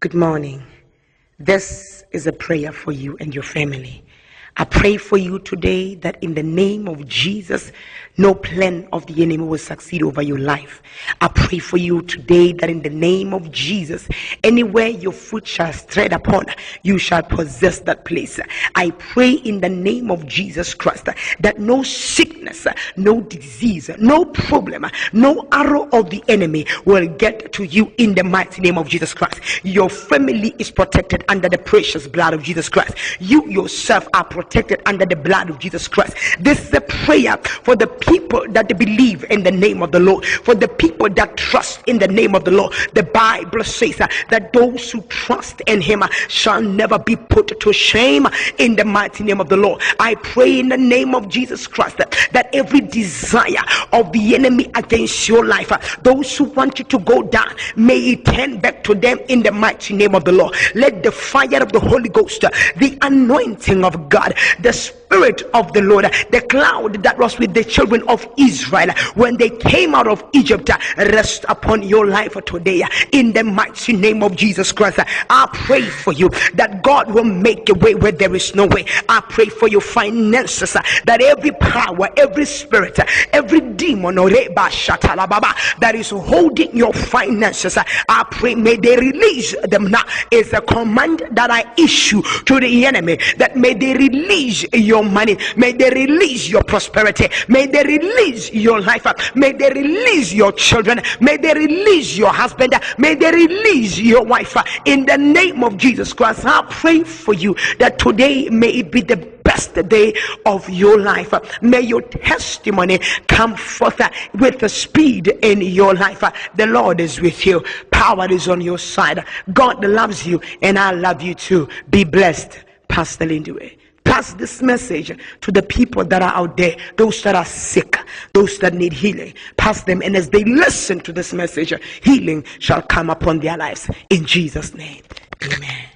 Good morning. This is a prayer for you and your family. I pray for you today that in the name of Jesus, no plan of the enemy will succeed over your life. I pray for you today that in the name of Jesus, anywhere your foot shall tread upon, you shall possess that place. I pray in the name of Jesus Christ that no sickness, no disease, no problem, no arrow of the enemy will get to you in the mighty name of Jesus Christ. Your family is protected under the precious blood of Jesus Christ. You yourself are protected under the blood of Jesus Christ. This is a prayer for the people that believe in the name of the Lord, for the people that trust in the name of the Lord. The Bible says that those who trust in him shall never be put to shame in the mighty name of the Lord. I pray in the name of Jesus Christ that every desire of the enemy against your life, those who want you to go down, may it turn back to them in the mighty name of the Lord. Let the fire of the Holy Ghost, the anointing of God, the Spirit of the Lord, the cloud that was with the children of Israel when they came out of Egypt, rest upon your life today in the mighty name of Jesus Christ. I pray for you that God will make a way where there is no way. I pray for your finances, that every power, every spirit, every demon that is holding your finances, I pray may they release them now. It's a command that I issue to the enemy, that may they release your money, may they release your prosperity, may they release your life, may they release your children, may they release your husband, may they release your wife in the name of Jesus Christ. I pray for you that today may it be the best day of your life. May your testimony come forth with the speed in your life. The Lord is with you. Power is on your side. God loves you and I love you too. Be blessed. Pastor Lindsay. Pass this message to the people that are out there, those that are sick, those that need healing. Pass them, and as they listen to this message, healing shall come upon their lives. In Jesus' name, amen.